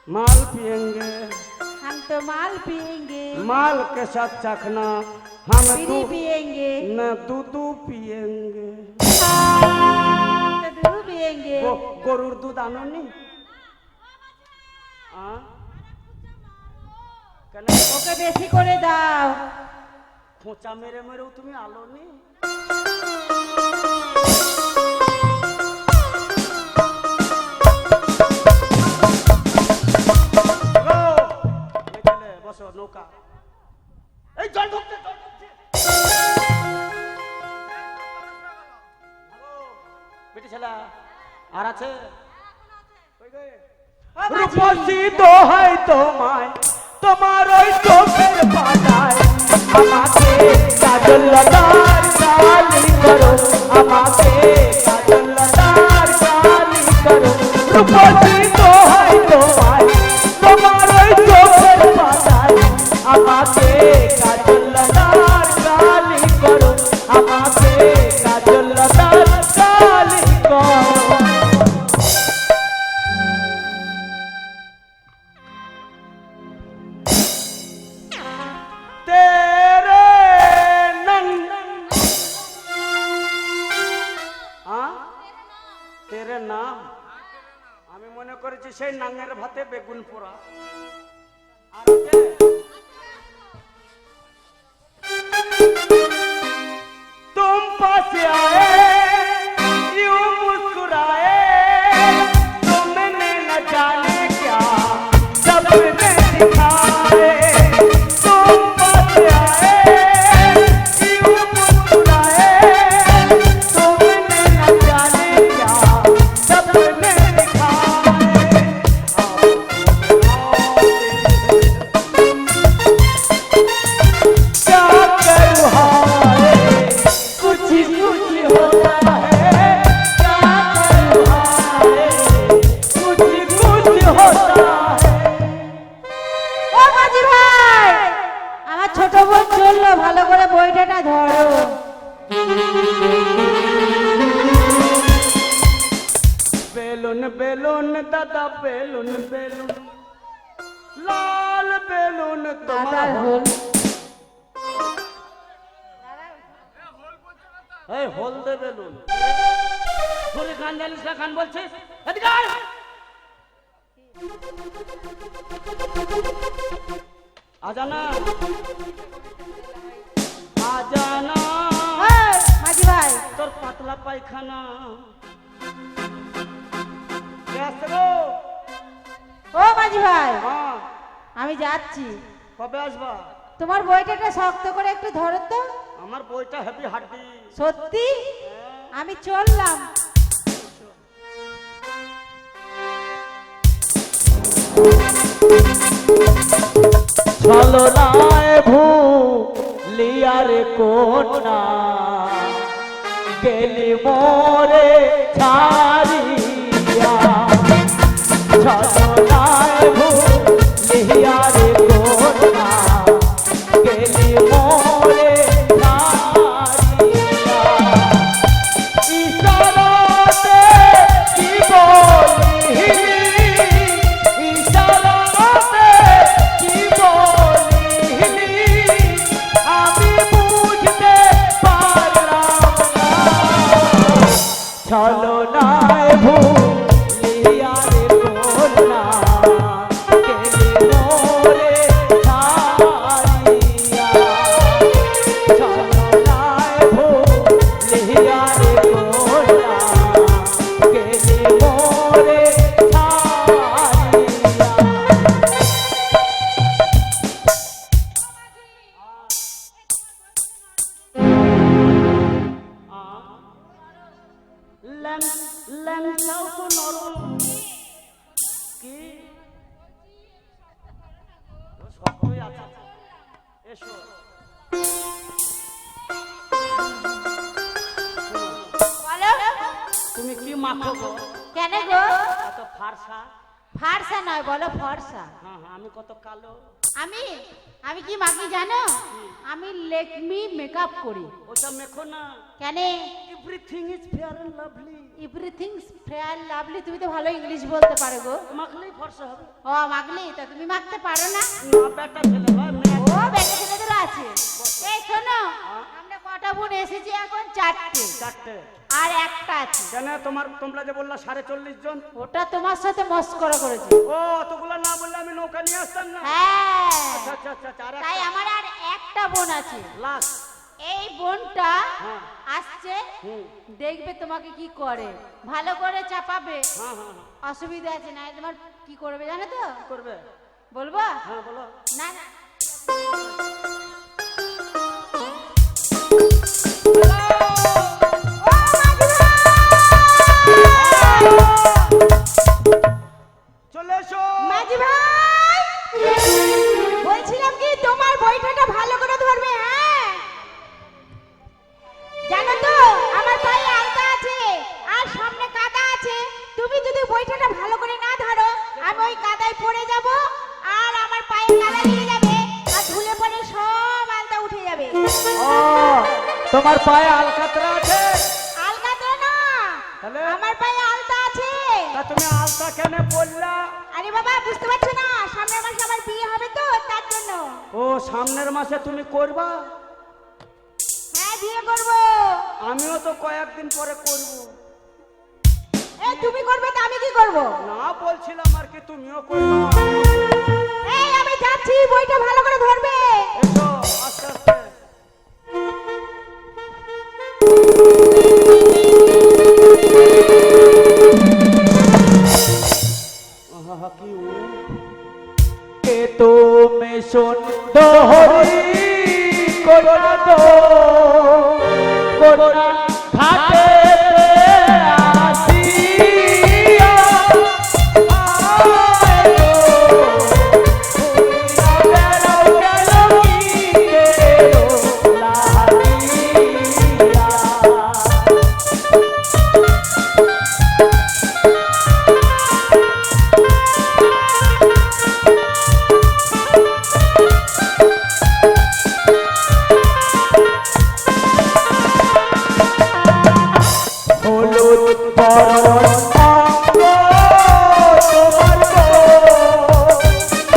माल पिएंगे। हम तो माल पिएंगे। माल के साथ चखना। हम बीड़ी पिएंगे। न दूध पिएंगे। तो दूध पिएंगे। গরুর দুধ আনো নি? কেন ওকে বেশি করে দাও। খোঁচা মেরে মেরেও তুমি আলো নি? বসো নৌকা। এই জল ঢুকছে, জল ঢুকছে। বেটি ছেলা আর আছে? রূপসী দোহাই তোমায়, তোমার ওই চোখের পাতায় আমাকে কাজল লতার কালি করো, আমাকে কাজল লতার কালি করো। রূপসী দোহাই তোমায়, তোমার ওই চোখের পাতায় আমাকে কাজল লতার কালি করো, আমাকে কাজল লতার কালি করো। তেরে নাম আমি মনে করেছি সেই নাঙ্গের ভাতে বেগুন পোড়া। আর तुम पास आए यूं मुस्कुराए, तुमने न जाने क्या सपने दिखाए। तुम पास आए यूं मुस्कुराए, तुमने न जाने क्या सपने दिखाए। क्या करूँ हाय कुछ कुछ होता है, क्या करूँ हाय कुछ कुछ होता है। ও মাঝি ভাই, আমার ছোট বোন চললো, ভালো করে বইটাটা ধরো। বেলুন বেলুন দাদা বেলুন বেলুন, লাল বেলুন তোমার দাদার হল। এই হল দে বেলুন। তোরে গান জানিস না, গান বলছিস? এদিকে আয়। আজানা আজানা এই, মাঝি ভাই, তোর পাতলা পায়খানা গ্যাস গো। ও মাঝি ভাই, হ্যাঁ আমি যাচ্ছি। কবে আসবা? তোমার বইটাটা শক্ত করে একটু ধরো তো। আমার বইটা হেভি হাড্ডি। সত্যি? আমি চললাম। চলো নায় ভুলিয়া রে কোনা, গেলি মোরে ছাড়িয়া। চলো নায় ভুলিয়া রে কোনা, গেলি মোরে ছাড়িয়া। ইশারাতে কি বলিলি, ইশারাতে কি বলিলি, আমি বুঝতে পারলাম না। চলো নায় ভুলিয়া রে কোনা, গেলি মোরে ছাড়িয়া। চলো নায় ভুলিয়া রে কোনা, গেলি মোরে ছাড়িয়া। ল্যাংটাও তো নরম। কি শক্তই আছে। এসো বলো। তুমি কি মাখো গো? কেন গো? এত ফারসা। ফারসা নয়, বলো ফর্সা। হ্যাঁ হ্যাঁ, আমি কত কালো। আমি আমি কি মাখি জানো? আমি লেকমি মেকআপ করি। ওটা মেখো না। কেন? Everything is fair and lovely. Everything fair lovely, তুমি তো ভালো ইংলিশ বলতে পারো গো। মাখলেই ফর্সা হবে। ও মাগলি, তা তুমি মাখতে পারো না? না, বেটা ছেলে হয় মেয়ে। ও বেটা ছেলেদেরও আছে। এই শোনো, আমরা কটা বোন এসেছি এখন? চারটে। চারটে। আর একটা আছে। কেন তোমরা যে বললা ৪৫ জন? ওটা তোমার সাথে মস্করা করেছে। ও অতগুলো না বললে আমি নৌকা নিয়ে আসতাম না। হ্যাঁ, আচ্ছা আচ্ছা আচ্ছা, আর তাই আমার আর একটা বোন আছে। লাস্ট। এই বোনটা হ্যাঁ। আসছে, হুম। দেখবে তোমাকে কি করে, ভালো করে চাপাবে। হ্যাঁ হ্যাঁ হ্যাঁ। অসুবিধা আছে না? তোমার কি করবে জানো তো? কি করবে? বলবো? হ্যাঁ বলো। না না, চলে এসো। মাঝি ভাই, বলছিলাম কি তোমার বইটাটা ভালো করে ধরবে। হ্যাঁ, জানো তো আমার পায়ে আলতা আছে আর সামনে কাদা আছে। তুমি যদি বইটাটা ভালো করে না ধরো, আমি ওই কাদায় পড়ে যাব আর আমার পায়ে কাদা লেগে যাবে আর ধুলে পড়ে সব আলতা উঠে যাবে। ও, তোমার পায়ে আলকাতরা আছে? আলতা না, তাহলে? আমার পায়ে আলতা আছে। তা তুমি আলতা কেন বললা? আরে বাবা, বুঝতে পারছো না? সামনের মাসে আমার বিয়ে হবে তো, তার জন্য। ও, সামনের মাসে তুমি করবা? হ্যাঁ, বিয়ে করব। আমিও তো কয়েকদিন পরে করব। এই তুমি করবে তো আমি কি করব? না, বলছিলাম আর কি তুমিও করবা। এই আমি যাচ্ছি, বইটা ভালো করে ধরবে। এসো আস্তে আস্তে। আহা, কি কে তুমি সুন্দরী করুণা তো করুণা ঘাটে আসিয়া আয় গো, বেড়াও গেল কি গেলো লাগিয়া। হলুদ বরণ অঙ্গ তোমার গো,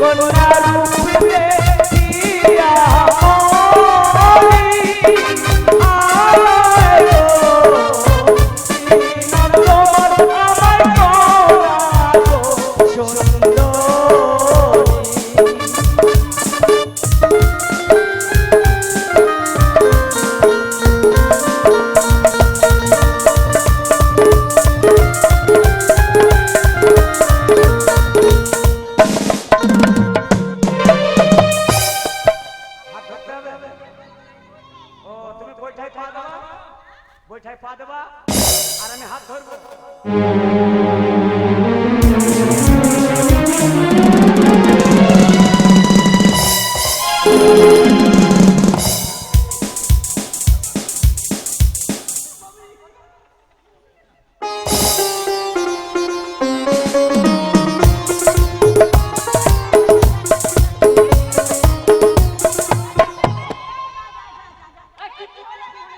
কন্যা রূপ দেখিয়া মরি আয় গো, শ্রীনাথ তোমার আমার গৌরা গো সুন্দরী। হাত ধরতে হবে। ও, তুমি বৈঠায় পা দেবা, বৈঠায় পা দেবা আর আমি হাত ধরবো।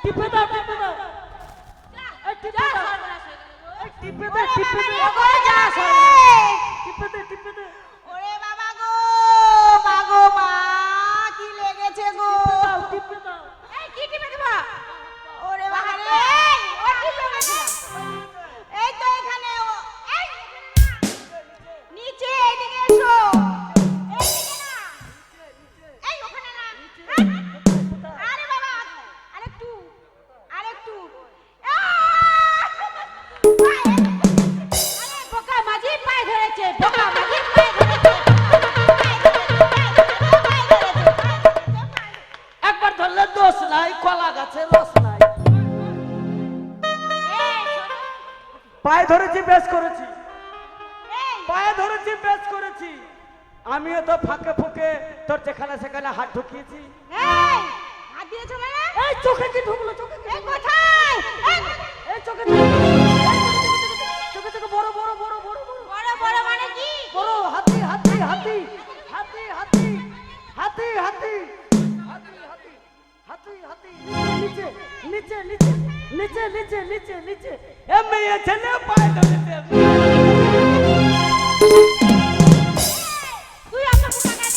টিপে দাও, টিপে দাও। এই টিপে দাও। এই টিপে দে, টিপে দে। টিপে দে, টিপে দে। ওরে বাবা গো, মা গো মা, কি লেগেছে গো? টিপে দাও। এই কি টিপে দেবা? ওরে বাবা রে, ও টিপে গেছে। এই তো এখানে এই নিচে, এদিকে এসো। এইদিকে না, এই ওখানে না। আরে বাবা, আরেকটু, আরেকটু। আরে বোকা মাঝি পায়ে ধরেছে, বোকা মাঝি পায়ে ধরেছে। একবার ধরলে দোষ নাই, কলা গাছে রস নাই। পায়ে ধরেছি, বেশ করেছি। পায়ে ধরেছি, বেশ করেছি। আমিও তো ফাঁকে ফুঁকে তোর যেখানে সেখানে হাত ঢুকিয়েছি। এই হাত দিয়েছো মানে? এই চোখে কি ঢুকলো? চোখে কি এই কোথায়? এই চোখে ঢুকলো। চোখে চোখে বড় বড় বড় বড় বড় বড় বড় মানে কি? নিচে নিচে নিচে নিচে নিচে নিচে নিচে এ মেয়ে ছেলে পায়ে ধরেছে। তুই এত বোকা কেন?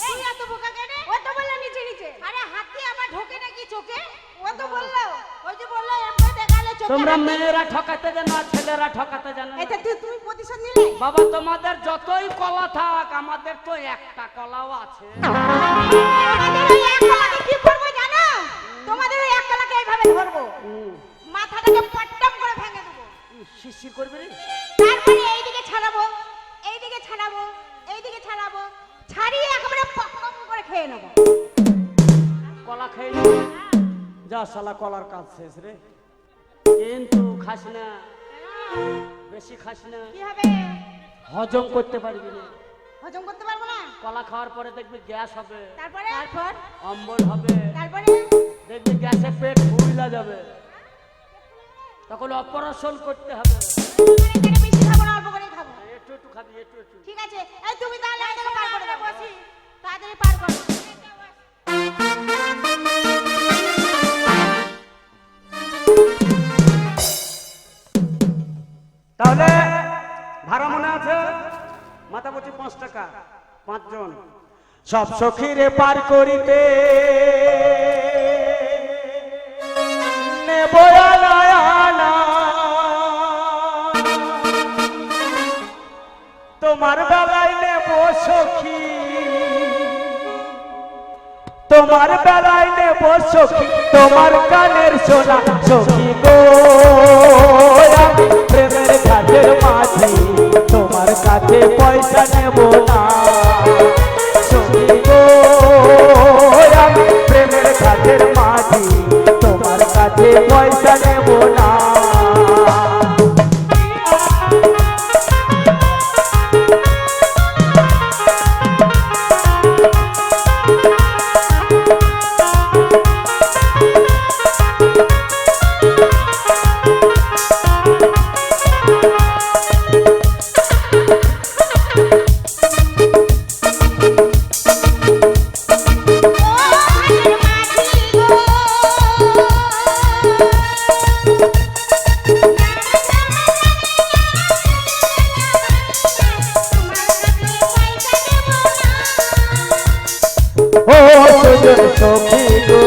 তুই এত বোকা কেন? ও তো বললো নিচে নিচে। আরে হাতি আমার ঢোকে নাকি চোখে? ও তো বললো, ওই যে বললো এমনি দেখালে চোখে। তোমরা নাকি? মেয়েরা ঠকাতে জানো আর ছেলেরা ঠকাতে জানো না? এটা তুমি প্রতিশোধ নিলে? বাবা তোমাদের যতই কলা থাক আমাদের তো একটা কলাও আছে। তোমাদের ওই এক কলাকে কি করবো জানো? তোমাদের ওই এক কলাকে এইভাবে ধরবো, মাথাটাকে পট্টম করে ভেঙে দেবো। শিশির করবে রে। তারপরে এইদিকে ছাড়াবো, এইদিকে ছাড়াবো, এইদিকে ছাড়াবো, ছাড়িয়ে একেবারে পট্টম করে খেয়ে নেবো। কলা খেয়ে নিবি? যা শালা কলার কাজ শেষ রে। কিন্তু খাস না, বেশি খাস না, কি হবে? হজম করতে পারবি না। হজম করতে পারবো না। কলা খাওয়ার পরে দেখবি গ্যাস হবে, তারপরে অম্বল হবে, তারপরে দেখবি গ্যাসে পেট ফুলা যাবে, তখন অপারেশন করতে হবে। এখানে বেশি খাবো না, অল্প করে খাবো। একটু একটু খাবি, একটু একটু। ঠিক আছে, এই তুমি তাহলে এটাকে পার করে দাও। বসি তাড়াতাড়ি পার করো। তাহলে ভাড়া মনে আছে? মাথা বলছি 5 টাকা, 5 জন। সব সখীরে পার করিতে নেব আনা আনা, তোমার বেলায় নেব সখী, তোমার বেলায় নেব সখী, তোমার গানের সোনা সখী গো। আমি প্রেমের কাজের মাঝি, তোমার কাছে পয়সা নেব না সখী গো। আমি প্রেমের কাজের মাঝি, তোমার কাছে পয়সা নেব না। ও সুজন সখী গো,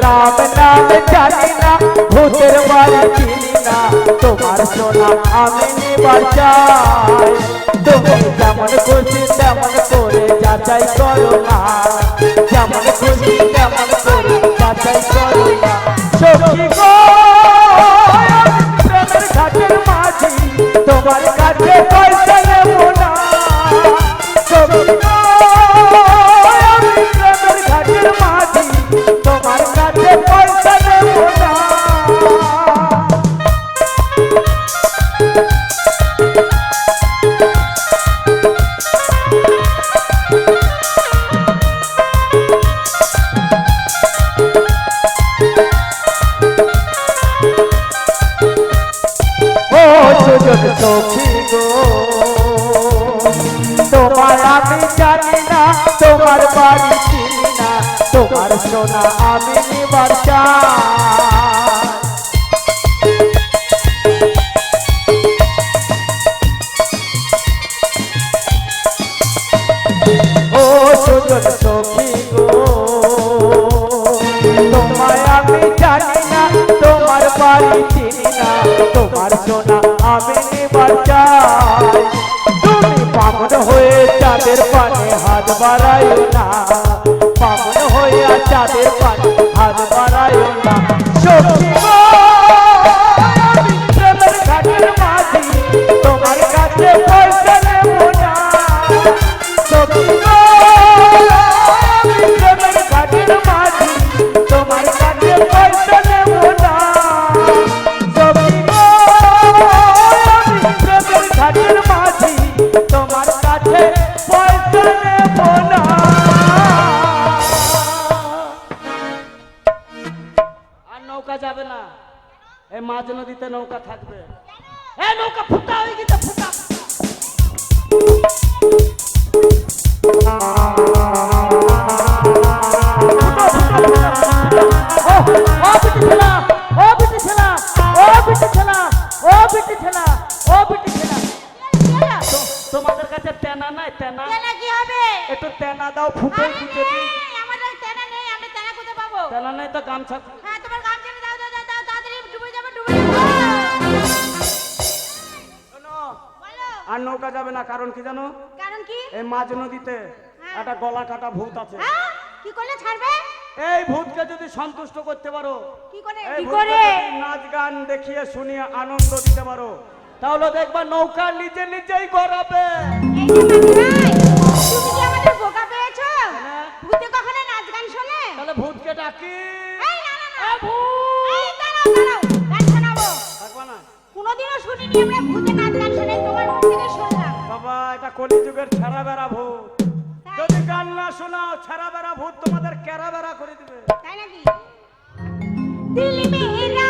রাম নাম জানি না, ভূতের বাড়ি চিনি না, তোমার সোনা আমি নিবার চাই। তুমি যেমন খুশি তেমন করে যাচাই করো না, যেমন খুশি তেমন করে যাচাই করো না সখী গো। আমি প্রেমের ঘাটের মাঝি, তোমার কাছে পয়সা নেব না সখী গো। আমি প্রেমের ঘাটের মাঝি, তোমার কাছে পয়সা নেব না। ও সুজন সখী গো, তোমার আমি জানি না, তোমার বাড়ি চিনি না, তোমার সোনা আমি নিবার চাই। ও সুজন সখী গো, তোমায় আমি জানি না, তোমার বাড়ি চিনি না, তোমার সোনা আমি নিবার চাই। তুমি পাগল হয়ে চাঁদের পানে হাত বাড়াইও না, পাগল হয়ে চাঁদের পানে হাত বাড়াইও না সখী গো। আমি প্রেমের ঘাটের মাঝি, তোমার কাছে পয়সা নেব না সখী গো। আমি প্রেমের ঘাটের মাঝি, তোমার কাছে পয়সা নেব না সখী গো। আমি প্রেমের ঘাটের মাঝি, তোমার কাছে পয়সা নেব না। আর নৌকা যাবে না, এই মাঝ নদীতে নৌকা থাকবে। এই নৌকা ফুটা হয়ে গেছে, ফুটা ফুটা কাছে তেনা নাই তেনা? তেনা কি হবে? একটু তেনা দাও, ফুটে ফুটে দিই। আমাদের তেনা নেই, আমরা তেনা কোথায় পাবো? তেনা নাই তো গামছা। হ্যাঁ, তোমার গামছাটা দাও দাও দাও দাও, তাড়াতাড়ি ডুবে যাবো ডুবে যাবো। শোনো, বলো। আর নৌকা যাবে না, কারণ কি জানো? কারণ কি? এই মাঝ নদীতে একটা গলা কাটা ভূত আছে। হ্যাঁ? কি করলে ছাড়বে? এই ভূতকে যদি সন্তুষ্ট করতে পারো, কি করে? এই কি ভূতকে করে? যদি নাচ গান দেখিয়ে শুনিয়ে আনন্দ দিতে পারো, তাহলে দেখবা নৌকা নিজে নিজেই গড়াবে। এই যে মাঝরাই, তুমি কি আমাদের বোকা পেয়েছো? হ্যাঁ। ভূতে কখনো নাচ গান শোনে? তাহলে ভূতকে ডাকি। এই না না না। এ ভূত! এই দাঁড়াও দাঁড়াও, গান শোনাবো। থাকবা না? কোনোদিনও শুনিনি আমরা ভূতে নাচ গান শোনে, তোমার মুখ থেকে শুনলাম। বাবা, এটা কলিযুগের ছেঁড়া বেড়া ভূত। যদি গান না শোনাও, ছেঁড়া বেড়া ভূত তোমাদের কেরা বেড়া করে দিবে। তাই নাকি? দিল মেরা